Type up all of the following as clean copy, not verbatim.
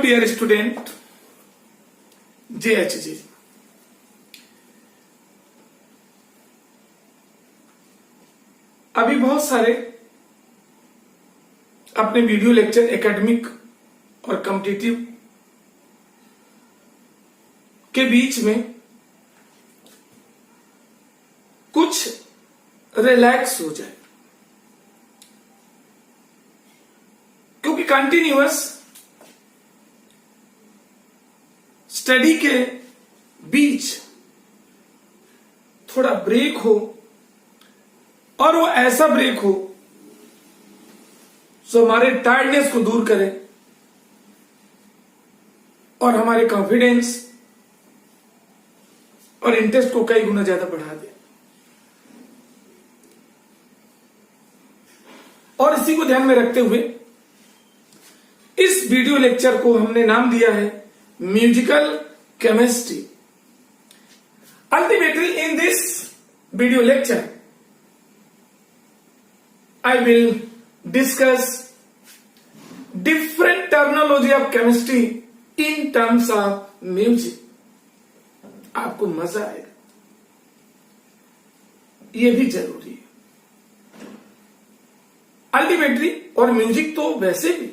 dear student, JHG. अभी बहुत सारे अपने वीडियो लेक्चर एकेडमिक और कॉम्पिटिटिव के बीच में कुछ रिलैक्स हो जाए, क्योंकि कंटिन्यूअस स्टडी के बीच थोड़ा ब्रेक हो, और वो ऐसा ब्रेक हो जो हमारे टायर्डनेस को दूर करे और हमारे कॉन्फिडेंस और इंटरेस्ट को कई गुना ज्यादा बढ़ा दे। और इसी को ध्यान में रखते हुए इस वीडियो लेक्चर को हमने नाम दिया है musical chemistry. Ultimately in this video lecture I will discuss different terminology of chemistry in terms of music. आपको मजा आएगा, ये भी जरूरी है अल्टीमेटली। और म्यूजिक तो वैसे भी,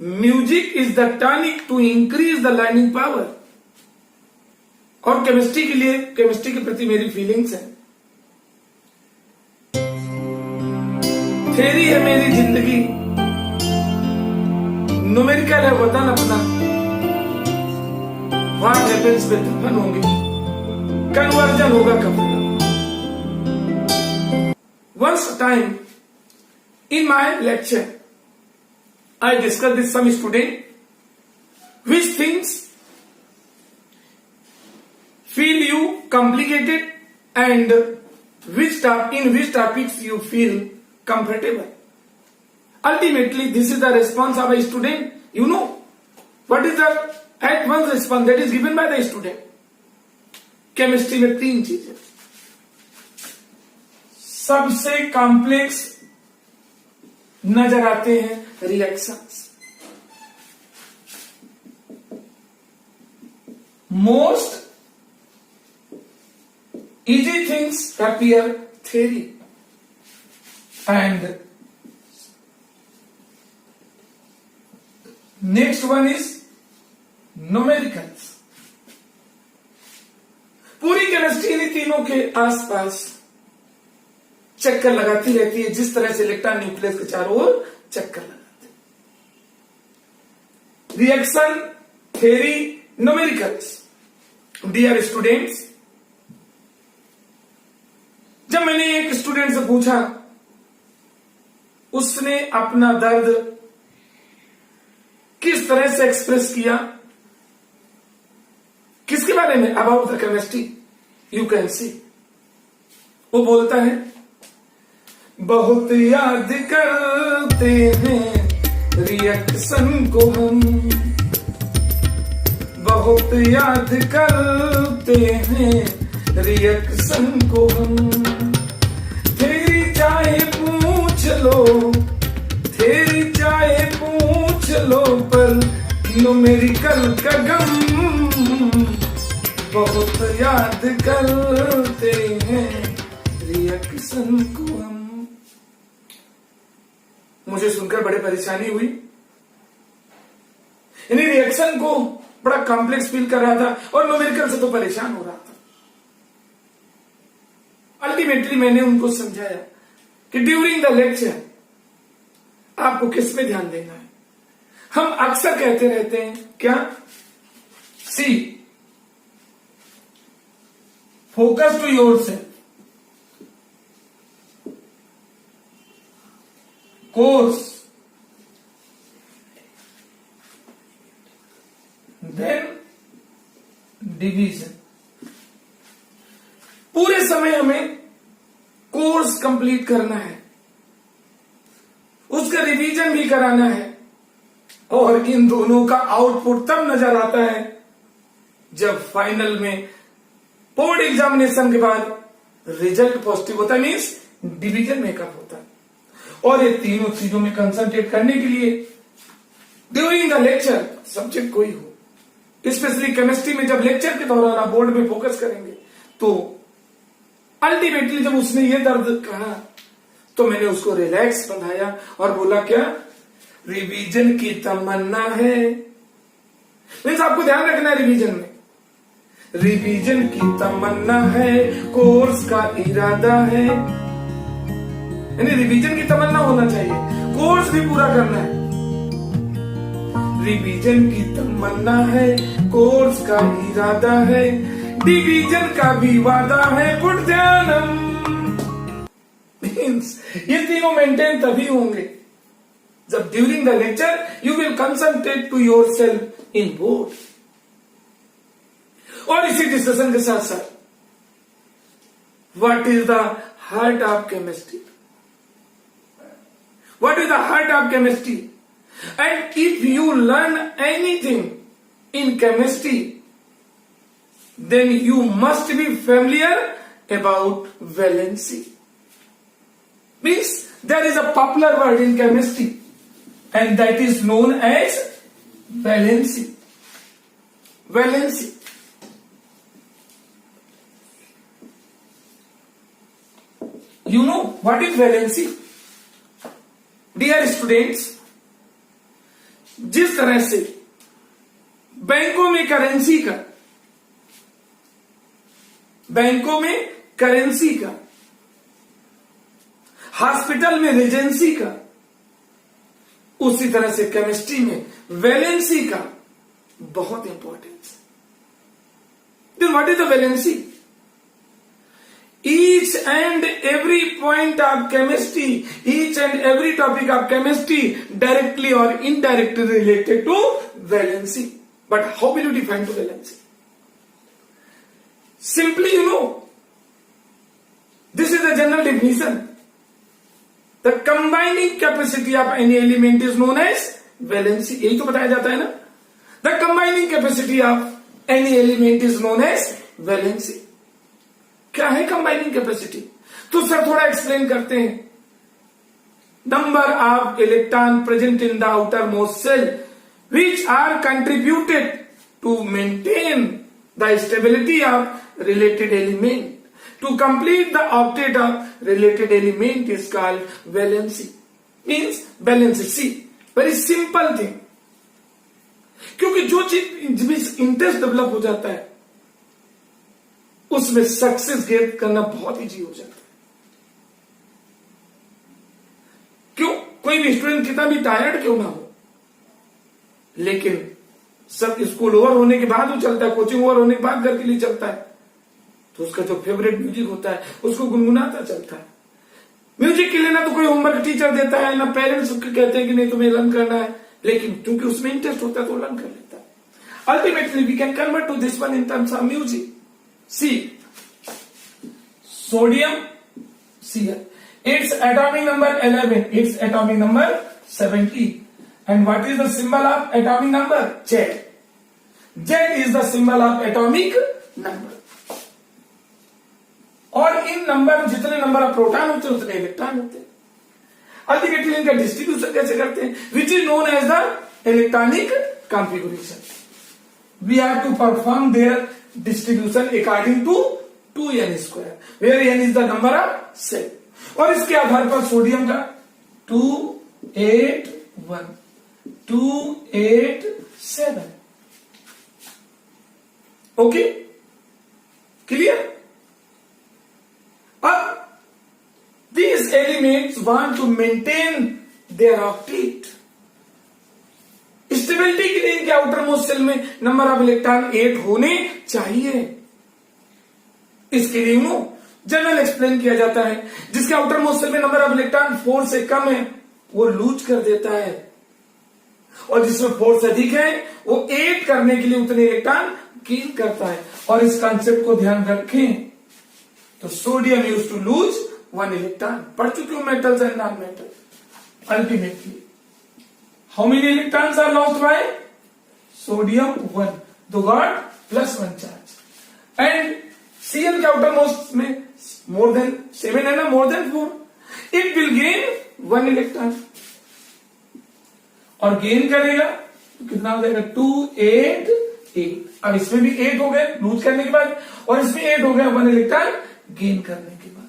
music is the tonic to increase the learning power. और केमिस्ट्री के लिए, केमिस्ट्री के प्रति मेरी फीलिंग्स है, थेरी है मेरी जिंदगी, न्यूमेरिकल है वतन अपना, व्हाट हैपेंस पे दफन होंगे, कन्वर्जन होगा कब। Once a time in my lecture I discussed with some student which things feel you complicated and in which topics you feel comfortable. Ultimately this is the response of a student. You know what is the at once response that is given by the student. Chemistry में तीन चीजें सबसे complex नजर आते हैं, reactions, most easy things appear theory, and next one is numericals. पूरी chemistry in तीनों के आसपास चक्कर लगाती रहती है, जिस तरह से इलेक्ट्रॉन न्यूक्लियस के चारों ओर चक्कर लगाते हैं। Reaction, theory, numericals. Dear students, जब मैंने एक स्टूडेंट से पूछा, उसने अपना दर्द किस तरह से एक्सप्रेस किया, किसके बारे में, about the chemistry, you can see. वो बोलता है, बहुत याद करते हैं रिएक्शन को हम, बहुत याद करते हैं रिएक्शन को हम, तेरी चाहे पूछ लो, तेरी चाहे पूछ लो, पर न्यूमेरिकल का गम, बहुत याद करते हैं रिएक्शन को हम। मुझे सुनकर बड़े परेशानी हुई, यानी रिएक्शन को बड़ा कॉम्प्लेक्स फील कर रहा था और न्यूमेरिकल से तो परेशान हो रहा था। अल्टीमेटली मैंने उनको समझाया कि ड्यूरिंग द लेक्चर आपको किस पे ध्यान देना है। हम अक्सर कहते रहते हैं क्या, see focus to yourself, course, then division. पूरे समय हमें कोर्स कंप्लीट करना है, उसका रिवीजन भी कराना है, और इन दोनों का आउटपुट तब नजर आता है जब फाइनल में बोर्ड एग्जामिनेशन के बाद रिजल्ट पॉजिटिव होता है, मीन्स डिवीजन मेकअप होता है। और ये तीनों चीजों में कंसंट्रेट करने के लिए ड्यूरिंग द लेक्चर, सब्जेक्ट कोई हो, स्पेशली केमिस्ट्री में जब लेक्चर के दौरान आप बोर्ड में फोकस करेंगे, तो अल्टीमेटली जब उसने ये दर्द कहा तो मैंने उसको रिलैक्स बनाया और बोला क्या, रिवीजन की तमन्ना है। मीन्स आपको ध्यान रखना है रिवीजन में, रिवीजन की तमन्ना है, कोर्स का इरादा है, यानी रिवीजन की तमन्ना होना चाहिए, कोर्स भी पूरा करना है। रिवीजन की तमन्ना है, कोर्स का इरादा है, डिवीजन का भी वादा है, पुट ध्यानम। मीन्स ये तीनों मेंटेन तभी होंगे जब during the lecture you will concentrate to yourself in board. और इसी डिस्कशन के साथ साथ what is the heart of chemistry, what is the heart of chemistry, and if you learn anything in chemistry then you must be familiar about valency. Means there is a popular word in chemistry and that is known as valency. Valency. You know what is valency? Dear students, जिस तरह से बैंकों में currency का, hospital में Regency का, उसी तरह से केमिस्ट्री में वैलेंसी का बहुत importance. Then what is the valency? Each and every point of chemistry, each and every topic of chemistry directly और indirectly related to valency. But how will you define to valency? Simply you know, this is the general definition. The combining capacity of any element is known as valency. यही तो बताया जाता है ना, the combining capacity of any element is known as valency. क्या है combining capacity? तो sir थोड़ा एक्सप्लेन करते हैं। Number of electron present in the outermost shell which are contributed to maintain the stability of related element. To complete the octet of related element is called valency. Means valency. See, very simple thing. क्योंकि जो चीज में interest develop हो जाता है उसमें success gate करना बहुत इजी हो जाता है। क्यों? कोई भी स्टूडेंट कितना भी टायर्ड क्यों ना हो, लेकिन सब स्कूल ओवर होने के बाद वो चलता है, कोचिंग ओवर होने के बाद घर के लिए चलता है, तो उसका जो फेवरेट म्यूजिक होता है उसको गुनगुनाता चलता है। म्यूजिक के लिए ना तो कोई होमवर्क टीचर देता है, ना पेरेंट्स कहते हैं कि नहीं तुम्हें लर्न करना है, लेकिन क्योंकि उसमें इंटरेस्ट होता है तो लर्न कर लेता है। Ultimately we can convert to this one in terms of music. See, sodium Cl, its atomic number 11, its atomic number 70, and what is the symbol of atomic number? Z. Z is the symbol of atomic number. और इन number, जितने number of proton होते हैं उतने electron होते हैं। Ultimately इनका distribution कैसे करते हैं? Which is known as the electronic configuration. We have to perform their distribution according to 2n², where n is the number of shell. और इसके आधार पर सोडियम का 281, 287। Okay, clear? अब these elements want to maintain their octet. Stability के लिए इनके आउटर मोस्ट सेल में नंबर ऑफ इलेक्ट्रॉन 8 होने चाहिए। इसके लिए जनरल एक्सप्लेन किया जाता है, जिसके आउटर मोस्ट सेल में नंबर ऑफ इलेक्ट्रॉन 4 से कम है वो लूज कर देता है, और जिसमें 4 से अधिक है वो 8 करने के लिए उतने इलेक्ट्रॉन गेन करता है। और इस कॉन्सेप्ट को ध्यान रखें तो sodium use to lose 1 electron. पढ़ चुके हो metals and non metal. Ultimately how many electrons are lost by sodium? 1, तो गॉट +1 चार्ज। एंड Cl के आउटर मोस्ट में मोर देन 7 है ना, more than 4, it will gain 1 electron, और gain करेगा तो कितना हो जाएगा 2 8 8। अब इसमें भी 8 हो गए लूज करने के बाद, और इसमें 8 हो गया 1 इलेक्ट्रॉन गेन करने के बाद,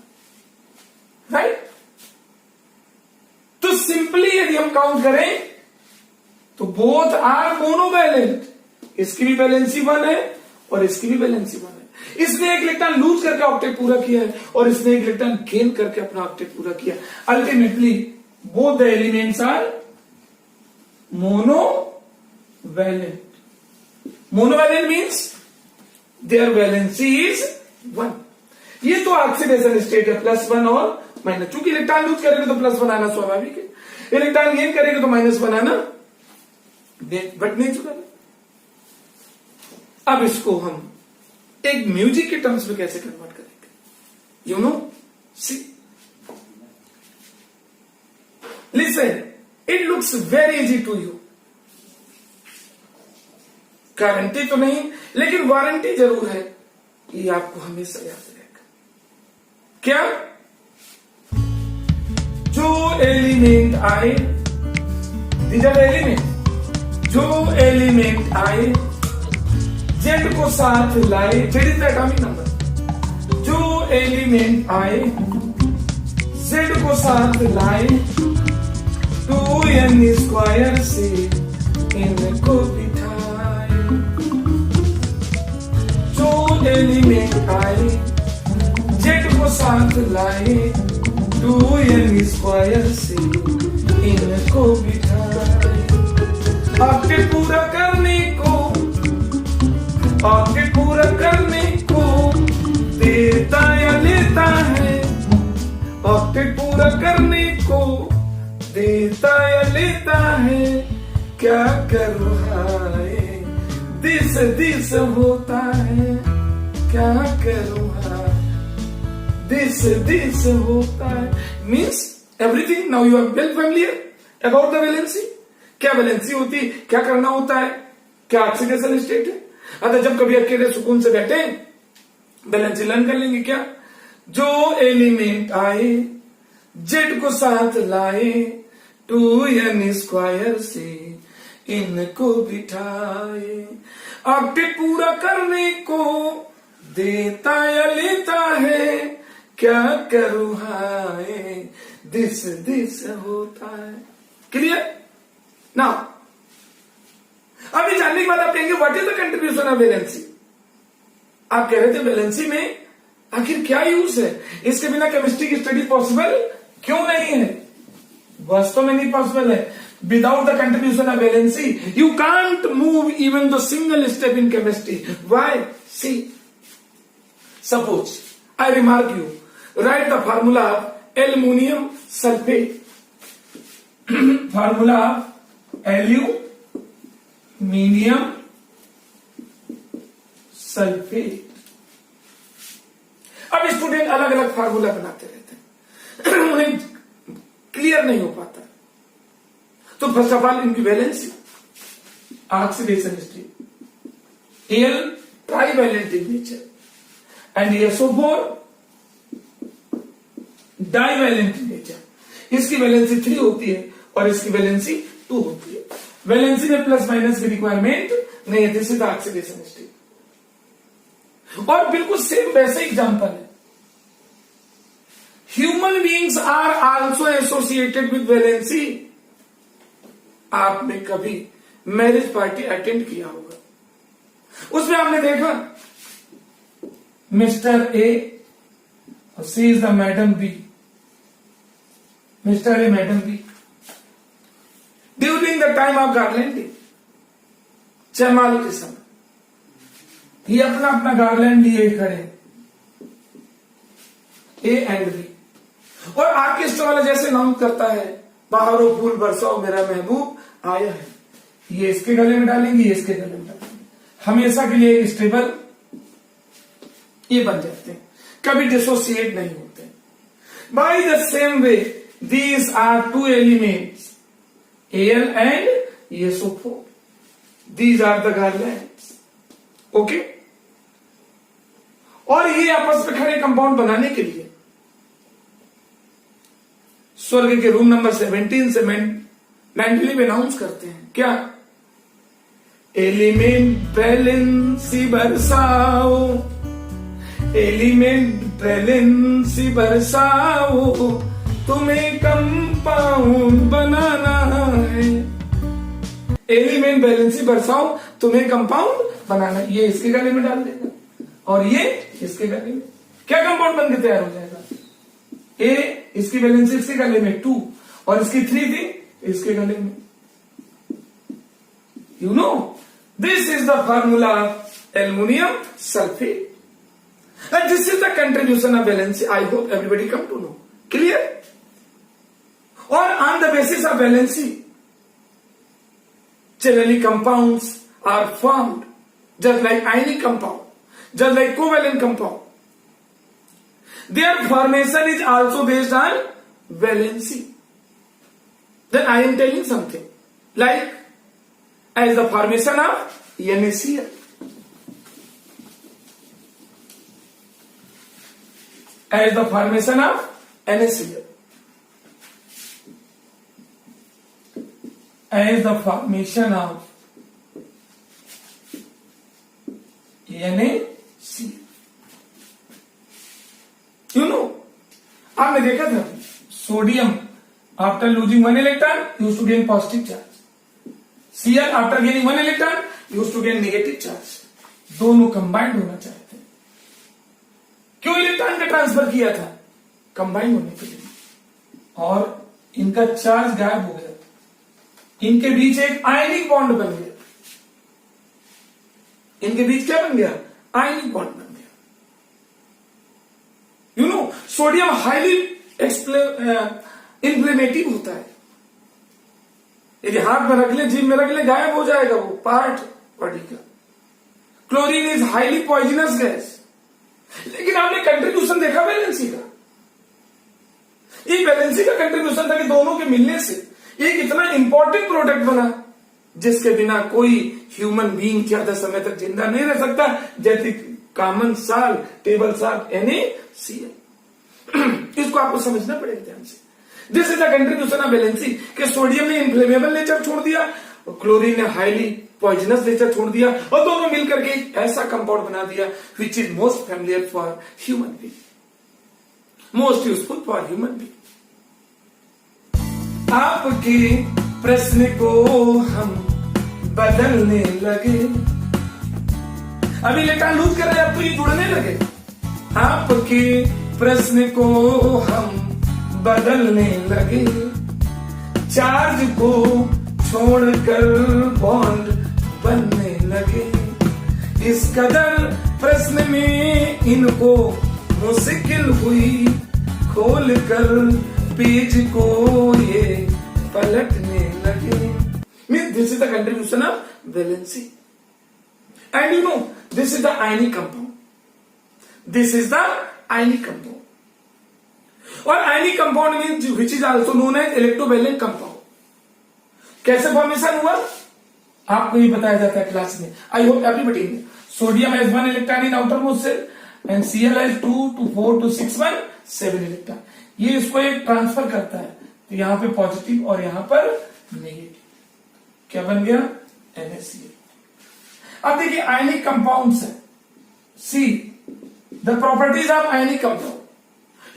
राइट। तो सिंपली यदि हम काउंट करें तो बोथ आर मोनोवैलेंट, इसकी भी वैलेंसी 1 है और इसकी भी वैलेंसी 1 है। इसने एक इलेक्ट्रॉन लूज करके ऑक्टेट पूरा किया है और इसने एक इलेक्ट्रॉन गेन करके अपना ऑक्टेट पूरा किया। Ultimately both the elements are monovalent. Monovalent means their valency is 1। ये तो ऑक्सीडेशन स्टेट है, +1 और माइनस। चूंकि इलेक्ट्रॉन लूज करेंगे तो +1 आना स्वाभाविक है, इलेक्ट्रॉन गेन करेंगे तो -1 आना बट नहीं चुका। अब इसको हम एक म्यूजिक के टर्म्स में कैसे कन्वर्ट करेंगे, you know, see listen, it looks very easy to you. Guarantee तो नहीं लेकिन वारंटी जरूर है, ये आपको हमेशा याद रहेगा। क्या? जो एलिमेंट आए, दीज आर एलिमेंट, जो एलिमेंट आए जेड को साथ लाए, Z is the atomic number, जो एलिमेंट आए जेड को साथ लाए 2n² से इनको बिठाए। जो एलिमेंट आए जेड को साथ लाए 2n² से इनको बिठाए। ऑक्टेट पूरा करने को, ऑक्टेट पूरा करने को देता या लेता है, ऑक्टेट पूरा करने को देता या लेता है, क्या करूं हाय दिस दिस होता है, क्या करूं हाय दिस दिस होता है। Means everything now you are well familiar about the valency. क्या वैलेंसी होती, क्या करना होता है, क्या ऑक्सीडेशन स्टेट है। अतः जब कभी अकेले सुकून से बैठे वैलेंसी लर्न कर लेंगे। क्या? जो एलिमेंट आए जेड को साथ लाए 2n² से इनको बिठाए। ऑक्टेट पूरा करने को देता या लेता है, क्या करूं हाय दिस दिस होता है। क्लियर? नाउ अभी जानने के बाद आप कहेंगे what is the contribution of valency. आप कह रहे थे वैलेंसी में आखिर क्या यूज है, इसके बिना केमिस्ट्री की स्टडी पॉसिबल क्यों नहीं है। वास्तव में नहीं पॉसिबल है। Without the contribution of valency you can't move even the single step in chemistry. Why? See, suppose I remark you, write the formula of aluminium sulphate. Formula of aluminium sulphate. अब student अलग अलग formula बनाते रहते हैं, उन्हें clear नहीं हो पाता। तो फर्स्ट ऑफ ऑल इनकी valency, oxidation state, L trivalent in nature and SO4 divalent in nature. इसकी वैलेंसी 3 होती है और इसकी वैलेंसी 2 होती है। वैलेंसी में प्लस माइनस की रिक्वायरमेंट नहीं है, this is the oxidation state. और बिल्कुल सेम वैसे एग्जांपल है, human beings are also associated with valency. आपने कभी मैरिज पार्टी अटेंड किया होगा, उसमें आपने देखा मिस्टर ए और see is the madam B, mister A madam B. During the time of garlanding, जयमाल के समय, ये अपना अपना गार्लैंड लिए खड़े ए एंड बी, और आर्केस्ट्रा वाला जैसे अनाउंस करता है बाहरों फूल बरसाओ मेरा महबूब आया है, ये इसके गले में डालेंगे, ये इसके गले में डालेंगे, हमेशा के लिए स्टेबल ये बन जाते हैं, कभी डिसोसिएट नहीं होते। By the same way these are two elements Al and SO4, these are the garlands, okay. और ये आपस में खड़े कंपाउंड बनाने के लिए स्वर्ग के रूम नंबर 17 से मेंटली अनाउंस करते हैं क्या, एलिमेंट वैलेंसी बरसाओ, एलिमेंट वैलेंसी बरसाओ, तुम्हें कंपाउंड बनाना है। एलिमेंट वैलेंसी बरसाओ, तुम्हें कंपाउंड बनाना है। ये इसके गले में डाल देगा और ये इसके गले में, क्या कंपाउंड बन के तैयार हो जाएगा? ए इसकी वैलेंसी इसके गले में 2 और इसकी 3 थी इसके गले में। You know, this is the formula of aluminum sulfate. And this is the contribution of valency. I hope everybody come to know. Clear? Or on the basis of valency, generally compounds are formed, just like ionic compound, just like covalent compound. Their formation is also based on valency. Then I am telling something, like as the formation of NaCl. As the formation of NaCl. As the formation of NaCl. You know, आपने देखा था sodium after losing 1 electron used to gain positive charge. Cl after gaining 1 electron used to gain negative charge. दोनों combined होना चाहते हैं। क्यों electron का transfer किया था? कंबाइंड होने के लिए। और इनका चार्ज गायब हो गया, इनके बीच एक आयनिक बॉन्ड बन गया। इनके बीच क्या बन गया? आयनिक बॉन्ड बन गया। यू नो, सोडियम हाईली इंफ्लेमेटिव होता है। यदि हाथ में रख ले, जीभ में रख ले, गायब हो जाएगा वो पार्ट बॉडी का। Chlorine is highly poisonous gas. लेकिन आपने कंट्रीब्यूशन देखा वैलेंसी का? ये वैलेंसी का कंट्रीब्यूशन था कि दोनों के मिलने से एक इतना इंपॉर्टेंट प्रोडक्ट बना जिसके बिना कोई ह्यूमन बीइंग ज्यादा समय तक जिंदा नहीं रह सकता, जैसे common salt, table salt, NaCl। इसको आपको समझना पड़ेगा ध्यान से। This is the contribution of valency कि सोडियम ने इन्फ्लेमेबल नेचर छोड़ दिया और क्लोरीन ने हाईली पॉइजनस नेचर छोड़ दिया और दोनों मिलकर के एक ऐसा कंपाउंड बना दिया which is most familiar for human being, most useful for human being. आपके प्रश्न को हम बदलने लगे। अभी इलेक्ट्रॉन लूज कर रहे हैं, अब तो ये जुड़ने लगे। आपके प्रश्न को हम बदलने लगे, चार्ज को छोड़कर बॉन्ड बनने लगे। इस कदर प्रश्न में इनको मुश्किल हुई, खोलकर पेज को ये पलटने लगे। Means this is the contribution of valency. And you know, this is the ionic compound. This is the ionic compound. और ionic compound means which is also known as electrovalent compound. कैसे formation हुआ आपको ये बताया जाता है class में। I hope everybody ने। Sodium has 1 electron in outer most shell and Cl has 2 to 4 to 6 1 7 electron. ये इसको एक ट्रांसफर करता है, तो यहां पे पॉजिटिव और यहां पर नेगेटिव। क्या बन गया? NaCl। अब देखिए आयनिक कंपाउंड्स है। See the properties of ionic compound.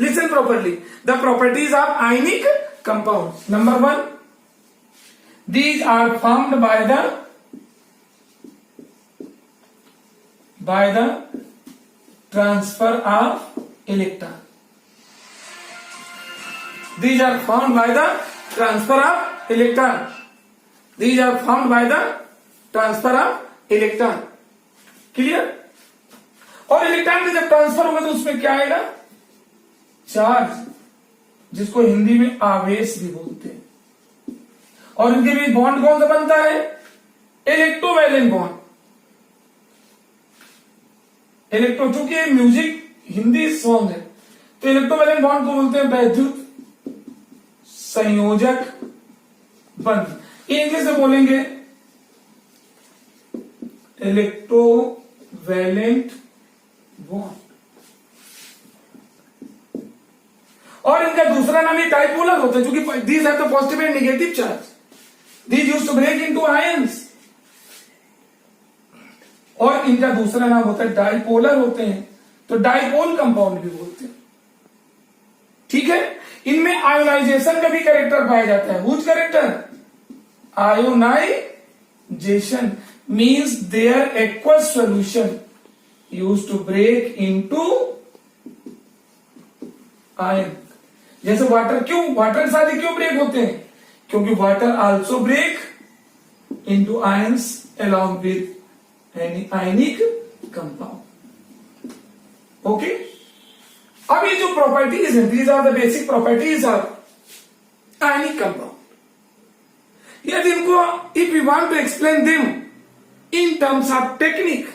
Listen properly, the properties of ionic compounds. Number 1, these are formed by the transfer of electron. These are formed by the transfer of electron. These are formed by the transfer of electron. Clear? और electron में जब transfer होगा तो उसमें क्या आएगा? Charge, जिसको हिंदी में आवेश भी बोलते हैं। और इनके बीच बॉन्ड कौन सा बनता है? Electrovalent bond. इलेक्ट्रो, चूंकि म्यूजिक हिंदी सॉन्ग है तो इलेक्ट्रोवैलेंट बॉन्ड को बोलते हैं वैद्युत संयोजक बंध। इंग्लिश में बोलेंगे इलेक्ट्रोवैलेंट बॉन्ड। और इनका दूसरा नाम ये डाइपोलर होता है, क्योंकि these have the positive and negative charge. These used to break into ions. और इनका दूसरा नाम होता है डाइपोलर होते हैं, तो डाइपोल कंपाउंड भी बोलते हैं। ठीक है, इनमें आयोनाइजेशन का भी कैरेक्टर पाया जाता है। Whose character? Ionisation means their aqueous solution use to break into ion. जैसे वाटर, क्यों वाटर के साथ ही क्यों ब्रेक होते हैं? क्योंकि water also break into ions along with any ionic compound. Okay, अब ये जो प्रॉपर्टीज है, these are the basic properties of ionic compound. यदि इनको if we want to explain them in terms of technique,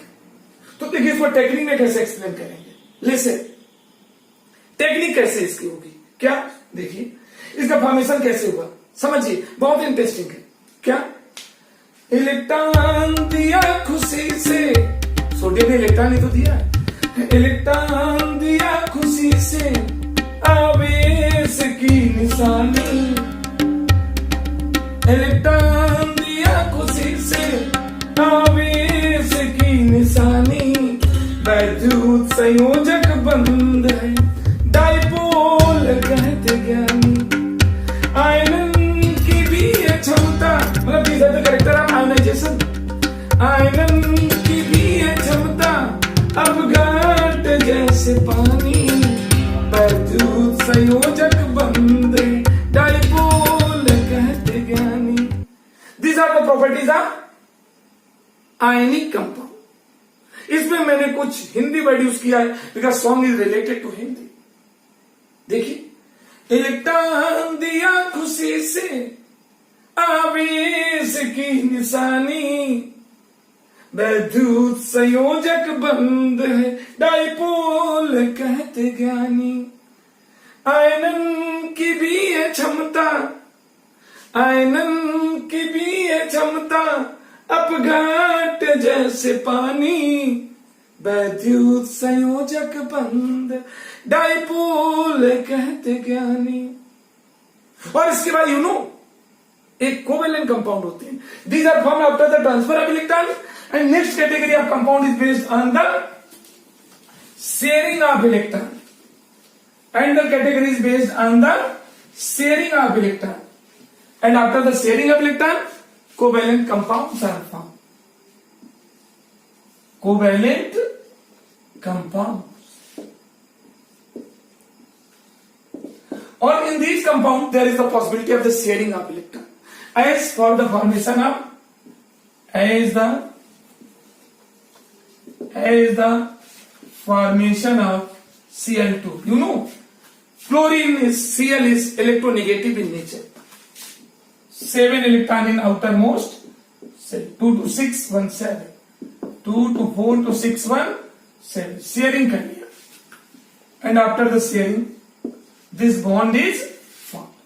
तो देखिए इसको टेक्निक में कैसे एक्सप्लेन करेंगे। लिसन, टेक्निक कैसे इसकी होगी, क्या देखिए इसका फॉर्मेशन कैसे होगा, समझिए, बहुत इंटरेस्टिंग है। क्या? इलेक्ट्रॉन दिया खुशी से, सोडियम ने इलेक्ट्रॉन ही तो दिया है। इलेक्ट्रॉन दिया खुशी से आवेश की निशानी, इलेक्ट्रॉन दिया खुशी से आवेश की निशानी, वैद्युत संयोजक बंद है डाइपोल कहते ज्ञानी। आयनन की भी है क्षमता, मतलब these are the character of ionization। आयनन की भी है क्षमता अपघात जैसे पानी, वैद्युत संयोजक बंद डाइपोल कहते ज्ञानी। These are the properties of ionic compound। इसमें मैंने कुछ हिंदी वर्ड यूज किया है because song is related to Hindi. देखिए, इलेक्ट्रॉन दिया खुशी से आवेश की निशानी, वैद्युत संयोजक बंद है डाइपोल कहते ज्ञानी। आयनन की भी है क्षमता, आयनन की भी है क्षमता अपघात जैसे पानी, वैद्युत संयोजक बंद डाइपोल कहते ज्ञानी। और इसके बाद एक कोवेलेंट कंपाउंड होते हैं। These are form after the transfer of electron and next category of compound is based on the sharing of electron and the category is based on the sharing of electron and after the sharing of electron covalent compounds are formed। covalent compounds, or in these compounds there is the possibility of the sharing of electron as for the formation of formation of Cl2। you know chlorine is Cl is electronegative in nature, 7 electron in outermost cell, 2 to 6 1 7, 2 to 4 to 6 1 7, sharing कर लिया, and after the sharing this bond is formed।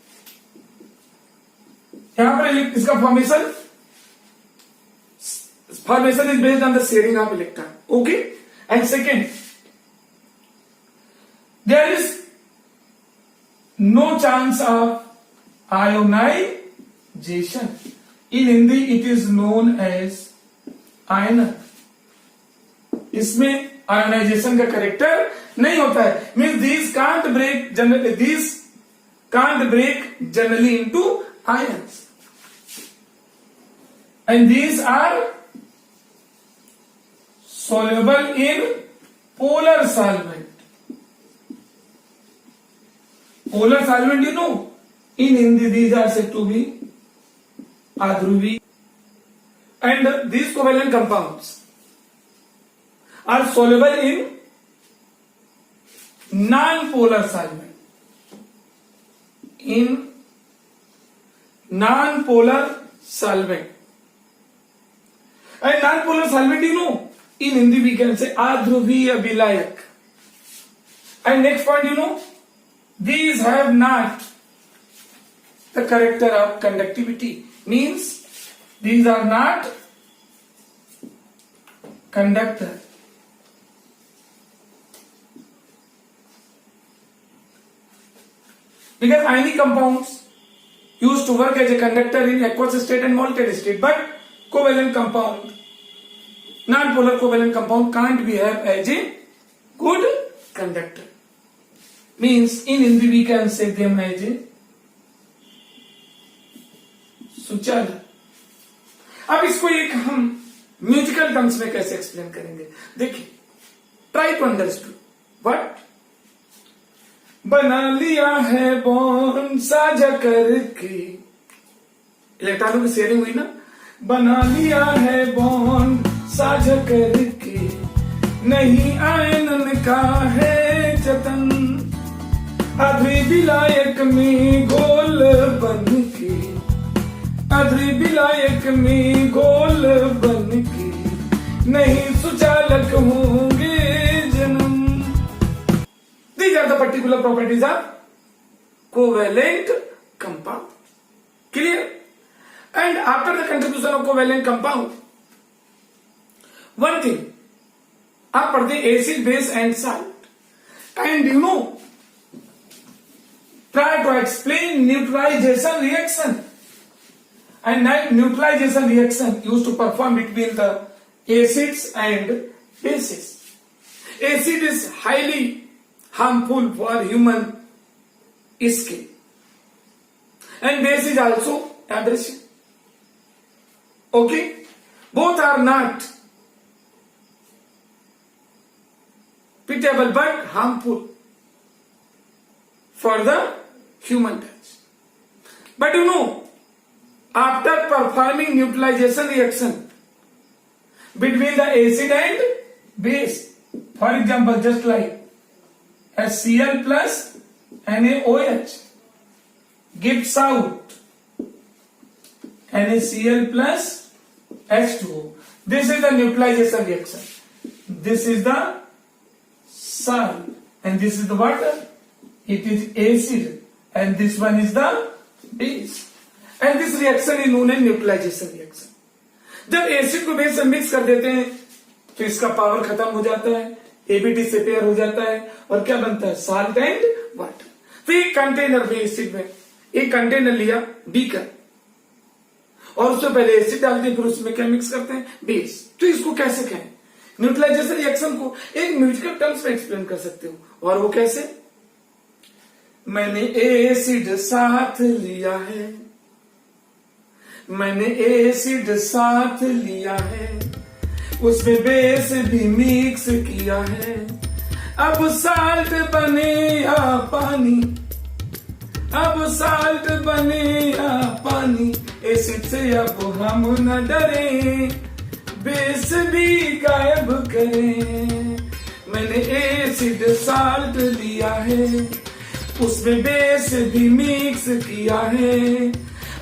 यहां पर इसका formation is based on the sharing of electron। okay, and second, there is no chance of ionization। in Hindi it is known as ion। इसमें ionisation का character नहीं होता है, means these can't break generally into ions, and these are soluble in polar solvent। polar solvent you know, in Hindi these are said to be adruvi, and these covalent compounds are soluble in non-polar solvent, in non-polar solvent, and non-polar solvent you know, in Hindi we can say adruviya vilayak। and next point you know, these have not the character of conductivity, means these are not conductor। because ionic compounds used to work as a conductor in aqueous state and molten state, but covalent compound non-polar covalent compound can't behave as a good conductor. Means in Hindi we can say them as a सुचालक. अब इसको एक हम musical terms में कैसे explain करेंगे, देखिए. Try to understood what. बना लिया है बॉन्ड साझा करके, इलेक्ट्रॉनों की शेयरिंग हुई ना. बना लिया है बॉन्ड साझा करके, नहीं आयनन का है जतन, अभी विलायक में गोल बन के, अभी विलायक में गोल बन के, नहीं सुचालक होंगे जन्म. These are the particular properties of covalent compound. Clear? And after the contribution of covalent compound, one thing, आप पढ़ते acid, base and salt. And you know, try to explain neutralization reaction. And that neutralization reaction used to perform between the acids and bases. Acid is highly harmful for human skin, and base is also abrasive. Okay, both are not pitable but harmful for the human touch. But you know, after performing neutralization reaction between the acid and base, for example, just like HCl plus NaOH gives out NaCl plus H2O. This is the neutralization reaction. This is the salt and this is the water. It is acid and this one is the base. And this reaction is known as neutralization reaction. जब acid को base से mix कर देते हैं तो इसका power खत्म हो जाता है, एबीटी से पेयर हो जाता है और क्या बनता है, साल्ट एंड वाटर. तो एक कंटेनर में एसिड में एक कंटेनर लिया बीकर और उससे पहले एसिड डालते हैं, फिर उसमें क्या मिक्स करते हैं, बेस. तो इसको कैसे कहें, न्यूट्रलाइजेशन रिएक्शन को एक म्यूजिकल टर्म्स में एक्सप्लेन कर सकते हो. और वो कैसे, मैंने एसिड साथ लिया है, मैंने एसिड साथ लिया है, उसमें बेस भी मिक्स किया है, अब साल्ट बने या पानी, अब साल्ट बने या पानी, एसिड से अब हम न डरे, बेस भी गायब करें. मैंने एसिड साल्ट लिया है, उसमें बेस भी मिक्स किया है,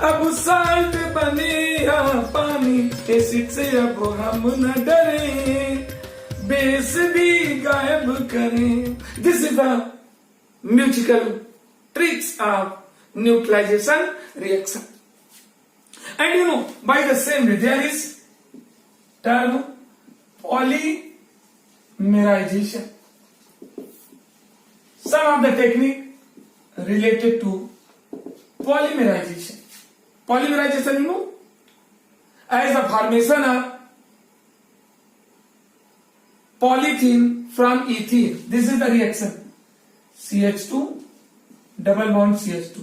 अब साल्ट बने या पानी, एसिड से अब हम न डरे, बेस भी गायब करें. This is the musical tricks of neutralisation reaction. And you know, by the same way there is term polymerisation. Some of the technique related to polymerization. Polymerization, you know, as the formation of polythene from ethene. This is the reaction. CH2 double bond CH2.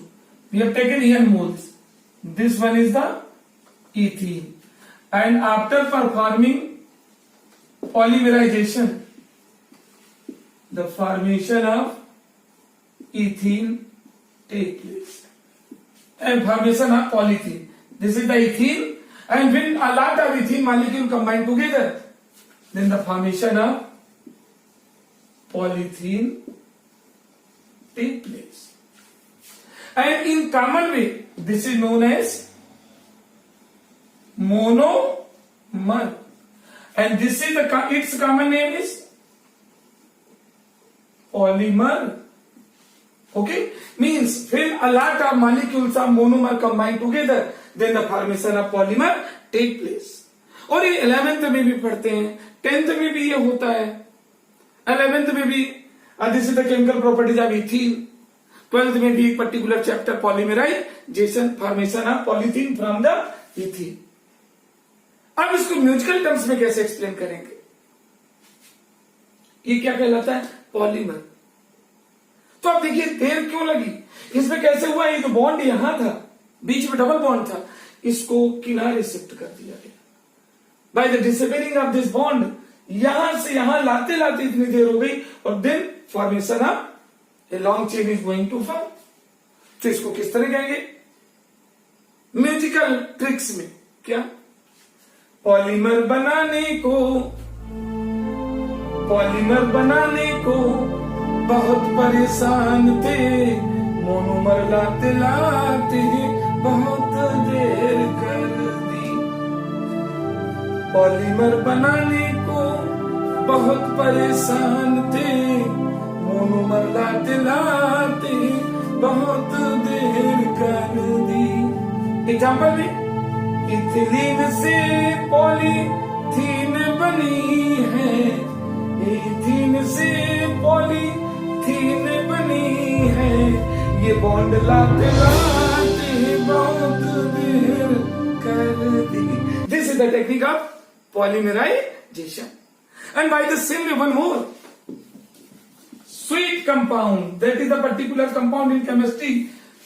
We have taken here moles. This one is the ethene. And after performing polymerization, the formation of ethene take place and formation of polythene. This is the ethene, and when a lot of ethene molecule combine together, then the formation of polythene take place. And in common way, this is known as monomer, and this is its common name is polymer. Okay, means when a lot of molecules of monomer combine together, then the formation of polymer take place. और ये 11th में भी पढ़ते हैं, 10th में भी ये होता है, 11th में भी this is the chemical properties of ethene, 12th में भी एक particular chapter polymerisation, formation of polythene from the ethene. अब इसको म्यूजिकल टर्म्स में कैसे एक्सप्लेन करेंगे? ये क्या कहलाता है? पॉलीमर। तो आप देखिए देर क्यों लगी, इसमें कैसे हुआ? ये तो बॉन्ड यहां था, बीच में डबल बॉन्ड था, इसको किनारे शिफ्ट कर दिया गया by the disappearing of this bond. यहां से यहां लाते लाते इतनी देर हो गई और then formation of a long chain is going to form. तो इसको किस तरह कहेंगे म्यूजिकल ट्रिक्स में? क्या? पॉलीमर बनाने को बहुत परेशान थे, मोनोमर लाते लाते बहुत देर कर दी। पॉलीमर बनाने को बहुत परेशान थे, मोनोमर लाते लाते बहुत देर कर दी। एग्जाम्पल में इथिलीन से पॉलीथीन बनी है, इथिलीन से पॉलीथीन बनी है, ये बॉन्ड लाते लाते बहुत देर कर दी। This is the technique of polymerization. And by the same way, one more sweet compound, that is the particular compound in chemistry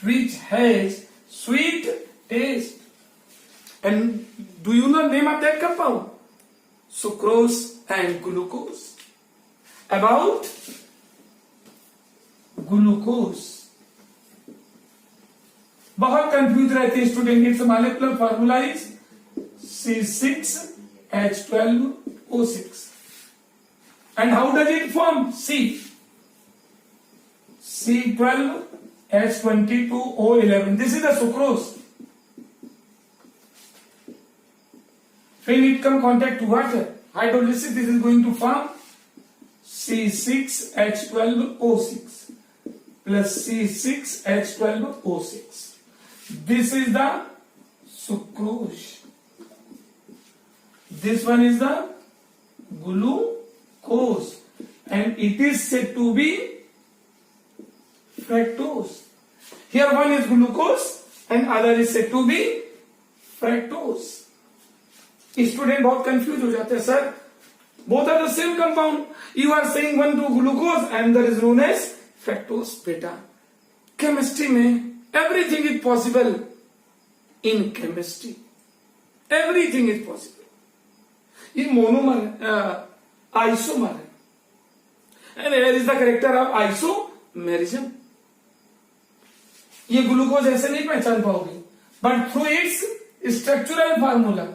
which has sweet taste. And do you know the name of that compound? Sucrose and glucose. About glucose, बहुत confuse रहते हैं student. It's molecular formula is C6H12O6. And how does it form? C12H22O11. This is the sucrose. When it come contact to water, hydrolysis, this is going to form C6H12O6 plus C6H12O6. This is the sucrose. This one is the glucose, and it is said to be fructose. Here one is glucose and other is said to be fructose. Student बहुत confuse हो जाते हैं, sir both are the same compound. You are saying one to glucose and there is known as fructose. बेटा chemistry में everything is possible. In chemistry everything is possible. ये monomer isomer है, and here is the character of isomerism. ये glucose ऐसे नहीं पहचान पाओगे, but through its structural formula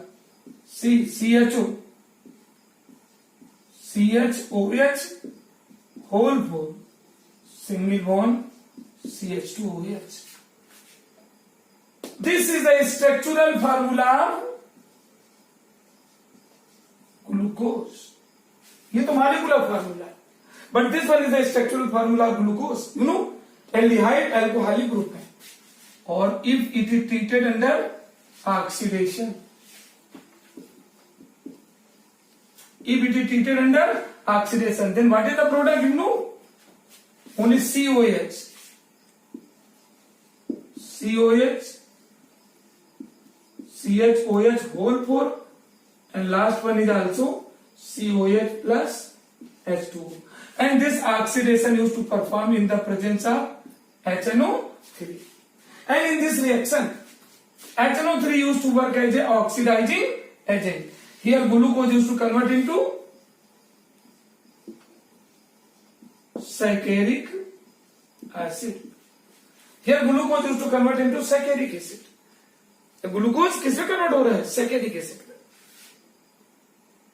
CHOH whole 4 single bond CH2OH. This is the structural formula of glucose. ये तो molecular formula है, but this one is the structural formula of glucose. You know, aldehyde alcoholic group है, or if it is treated under oxidation, then what is the product? You know, only COH CHOH whole 4, and last one is also COH plus H2O. And this oxidation used to perform in the presence of HNO3. And in this reaction, HNO3 used to work as a oxidizing agent. Here glucose used to convert into saccharic acid. Here glucose used to convert into saccharic acid. Glucose किसमें convert हो रहा है? सैकेरिक acid में।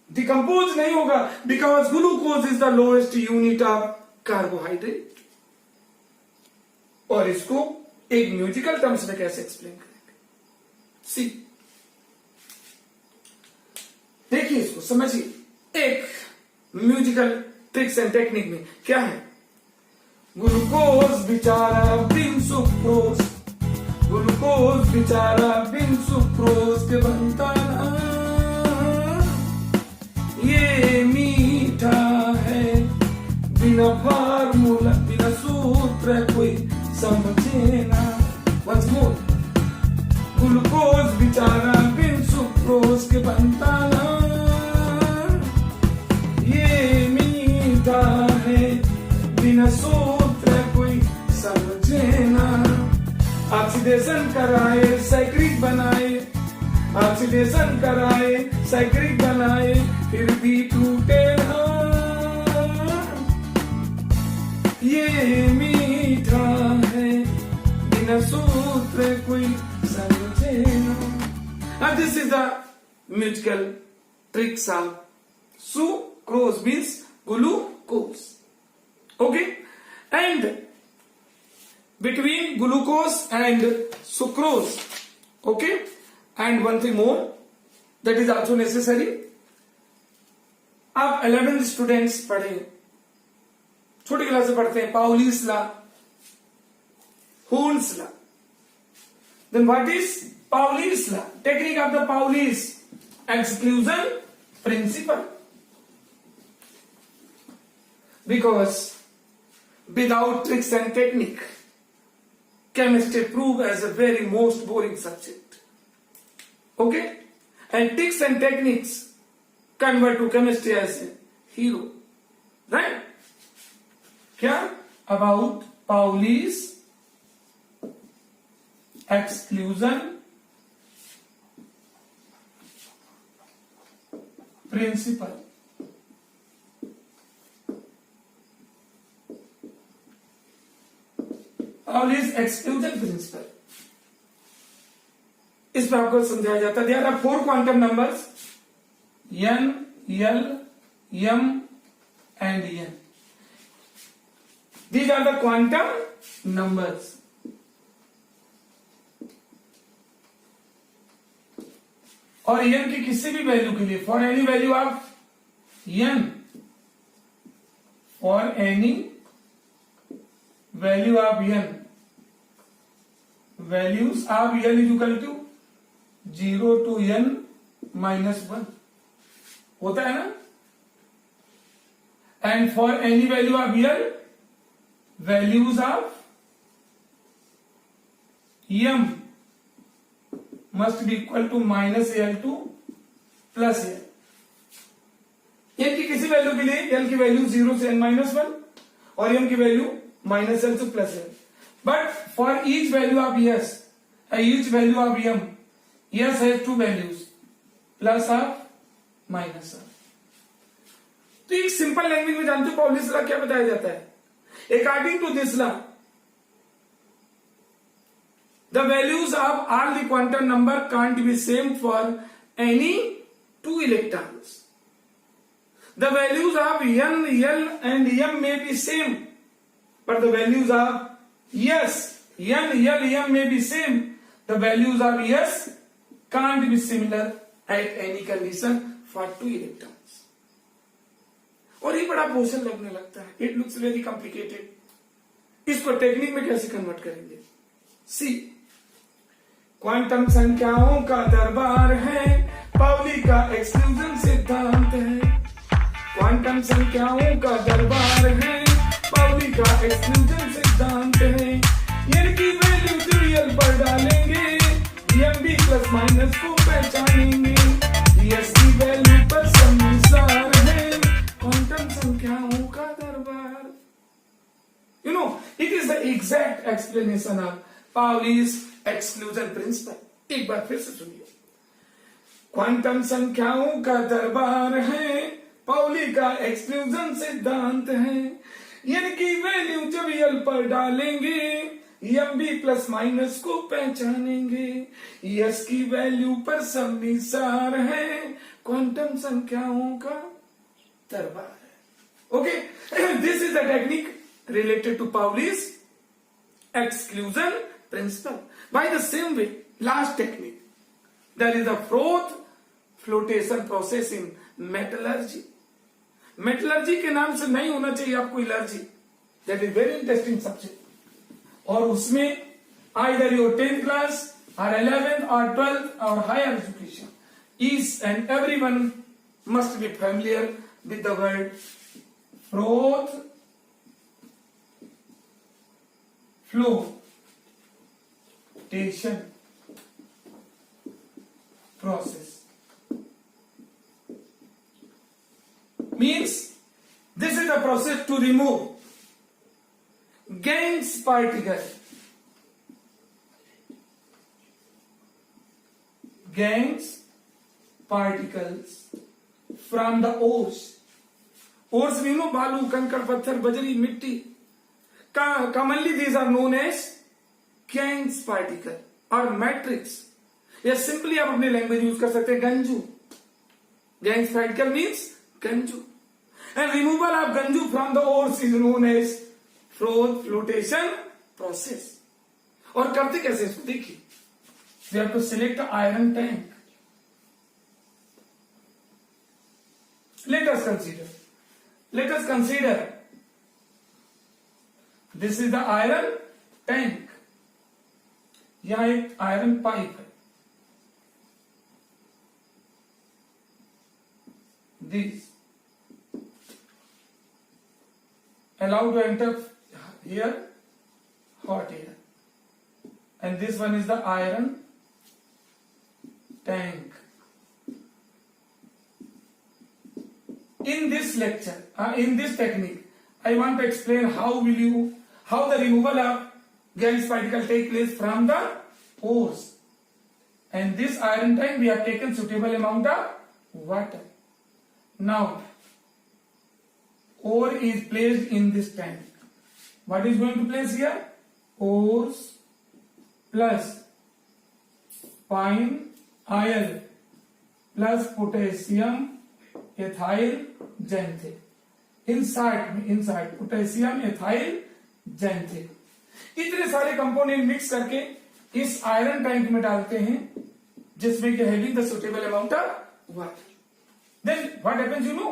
Decompose नहीं होगा because glucose is the lowest unit of carbohydrate. और इसको एक म्यूजिकल टर्म्स में कैसे एक्सप्लेन करेंगे? सी देखिए, इसको समझिए। एक म्यूजिकल ट्रिक्स एंड टेक्निक में क्या है? ग्लूकोज बेचारा बिन सुक्रोज, ग्लूकोज बेचारा बिन सुक्रोज के बनता ना, ये मीठा है बिना फार्मूला बिना सूत्र कोई समझे ना। वंस मोर, ग्लूकोज बेचारा बिन सुक्रोज सुक्रोज के बनता ना, ये मीठा है बिना सूत्र कोई समझे ना। ऑक्सीडेशन कराए साइक्रिक बनाए, ऑक्सीडेशन कराए साइक्रिक बनाए, फिर भी टूटे ना, ये मीठा है बिना सूत्र कोई समझे ना। Now this is the musical tricks of sucrose means glucose. Okay, and between glucose and sucrose, okay, and one thing more that is also necessary. आप 11th स्टूडेंट्स पढ़े, छोटी क्लास से पढ़ते हैं पाउलीस law, Hoole's law. Then what is Pauli's law? Technique of the Pauli's exclusion principle. Because without tricks and technique, chemistry prove as a very most boring subject. Okay? And tricks and techniques convert to chemistry as a hero. Right? क्या? About Pauli's exclusion principle. Pauli's exclusion principle, इस पर आपको समझाया जाता है। There are 4 quantum numbers n, l, m and n. These are the quantum numbers. और n की किसी भी वैल्यू के लिए, for any value of n, for any value of n, values of n is equal to 0 to n minus 1 होता है ना। And for any value of n, values of m must be equal to minus l to plus l. n की किसी value के लिए l की value 0 से n minus 1 और m की value minus l to plus l. But for each value of s, each value of m, s has 2 values, plus or minus or. तो एक सिंपल लैंग्वेज में जानते हो पॉलिस लॉ क्या बताया जाता है? According to this law, the values of all the quantum number can't be same for any 2 electrons. The values of n, l and m may be same, but the values of s, n, l, m may be same. The values of s can't be similar at any condition for 2 electrons. और ये बड़ा portion लगने लगता है, it looks very complicated. इसको technique में कैसे convert करेंगे? सी, क्वांटम संख्याओं का दरबार है, पाउली का एक्सक्लूजन सिद्धांत है। क्वांटम संख्याओं का दरबार है, पाउली का एक्सक्लूजन सिद्धांत है। n की वैल्यू रियल पर डालेंगे, m भी प्लस माइनस को पहचानेंगे, s की वैल्यू पर समीसार है, क्वांटम संख्याओं का दरबार। You know, it is the exact explanation of Pauli's exclusion principle. एक बार फिर से सुनिए। क्वांटम संख्याओं का दरबार है, पाउली का एक्सक्लूजन सिद्धांत है। n की वैल्यू जब l पर डालेंगे, m भी प्लस माइनस को पहचानेंगे, s की वैल्यू पर समीसार है, क्वांटम संख्याओं का दरबार है। Okay, this is the technique related to Pauli's exclusion principle. By the same way, last technique, there is a fourth flotation process in metallurgy. Metallurgy के नाम से नहीं होना चाहिए आपको allergy, that is very interesting subject. और उसमें either your 10th class or 11th or 12th or higher education, each and everyone must be familiar with the word fourth flotation process. means this is the process to remove Gangs particle. Gangs particles from the ores. Ores we know balu, kankar, patthar, bajri, mitti. Commonly these are known as Gangs particle or matrix. या simply आप अपनी language use कर सकते हैं gangue. Gangs particle means gangue. And removal of gangue from the ores is known as flotation process. और करते कैसे इसको देखिए. We have to select iron tank. let us consider this is the iron tank. यहां एक iron pipe है. This allow to enter here hot air, and this one is the iron tank. In this lecture, in this technique, I want to explain how the removal of Gangs particle take place from the ores. And this iron tank we have taken suitable amount of water. Now, ore is placed in this tank. What is going to place here? Ores plus fine oil plus potassium ethyl xanthate. Inside potassium ethyl xanthate. इतने सारे component mix करके इस iron tank में डालते हैं जिसमें कि having the suitable amount of water. Then what happens you know,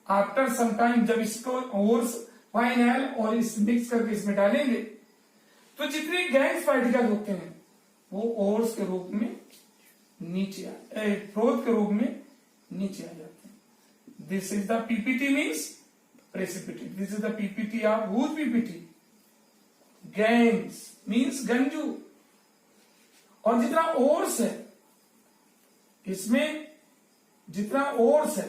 after some time जब इसको ओर्स फाइन ऑयल और इस मिक्स करके इसमें डालेंगे तो जितने गैंग्स पार्टिकल होते हैं वो ओर्स के रूप में नीचे फ्लोट के रूप में नीचे आ जाते हैं. This is the PPT means precipitate. This is the PPT of whose PPT? Gangs means gangue. और जितना ओर्स है इसमें जितना ओर्स है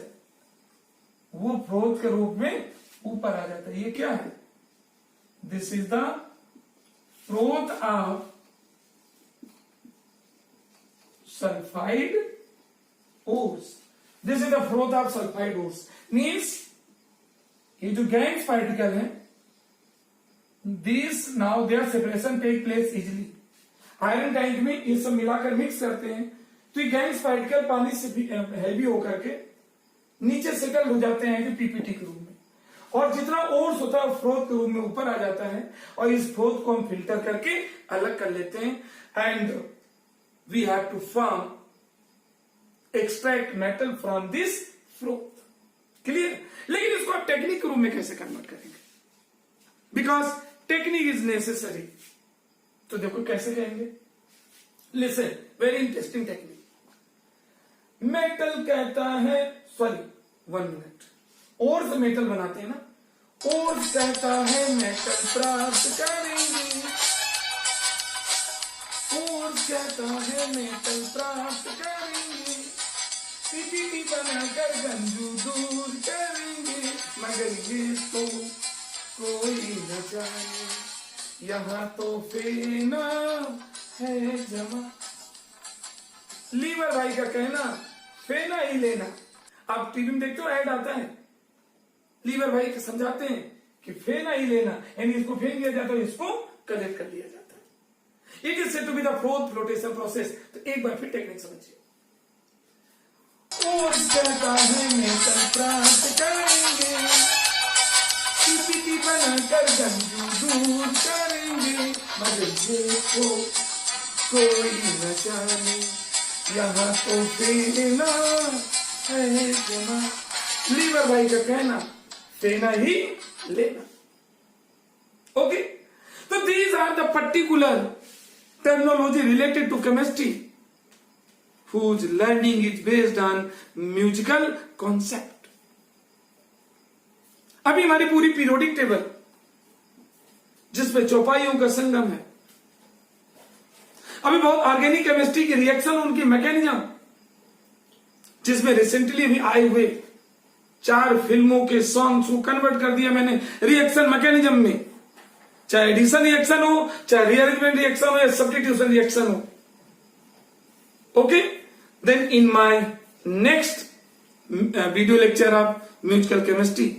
वो फ्लोट के रूप में ऊपर आ जाता है. ये क्या है? This is the float of sulphide ores. This is the float of sulphide ores. Means ये जो गैंग्स पार्टिकल है this now there separation take place easily. Iron tank में ये सब मिलाकर मिक्स करते हैं तो ये गैंग्स पार्टिकल पानी से हैवी होकर के नीचे सेटल हो जाते हैं पीपीटी के रूप में. और जितना ओर्स होता है फ्लोट के रूप में ऊपर आ जाता है और इस फ्लोट को हम फिल्टर करके अलग कर लेते हैं. And we have to form extract metal from this float. Clear? लेकिन इसको आप टेक्निक के रूप में कैसे कन्वर्ट करेंगे? Because technique is necessary. तो देखो कैसे करेंगे. Listen, very interesting technique. Metal कहता है, सॉरी 1 मिनट, और से मेटल बनाते हैं ना. और कहता है मेटल प्राप्त करेंगे. और कहता है मेटल प्राप्त करेंगे. पीपीटी बनाकर गंजू दूर करेंगे. मगर ये तो कोई न जाने यहां तो फेना है जमा. लीवर भाई का कहना फेना ही लेना. आप टीवी में देखते हो ऐड आता है, लीवर भाई के समझाते हैं कि फेना ही लेना, यानी इसको फेंक दिया जाता है, इसको कलेक्ट कर लिया जाता है. It is said to be the froth flotation process. तो एक बार फिर टेक्निक समझिए. और कहता है मेटल प्राप्त करेंगे. पीपीटी बनाकर गंजू दूर करेंगे. मगर ये तो कोई न जाने यहाँ तो फेना है जमा. लीवर भाई का कहना फेना ही लेना. ओके, तो these are the particular terminology related to chemistry whose learning is based on musical concept. अभी हमारी पूरी पीरियोडिक टेबल जिसमें चौपाइयों का संगम है. अभी बहुत ऑर्गेनिक केमिस्ट्री की रिएक्शन, उनकी मैकेनिज्म, जिसमें रिसेंटली भी आए हुए 4 फिल्मों के सॉन्ग्स को कन्वर्ट कर दिया मैंने रिएक्शन मैकेनिज्म में, चाहे एडिशन रिएक्शन हो, चाहे रीअरेंजमेंट रिएक्शन हो या सब्स्टिट्यूशन रिएक्शन हो. Okay, then in my next video lecture of musical chemistry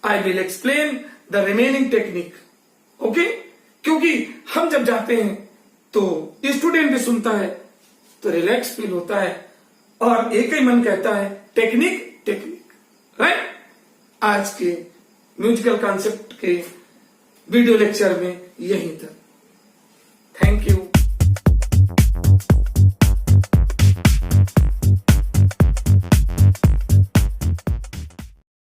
I will explain the remaining technique. Okay, क्योंकि हम जब जाते हैं तो स्टूडेंट भी सुनता है तो रिलैक्स फील होता है और एक ही मन कहता है टेक्निक टेक्निक. राइट, आज के म्यूजिकल कॉन्सेप्ट के वीडियो लेक्चर में यहीं तक. Thank you.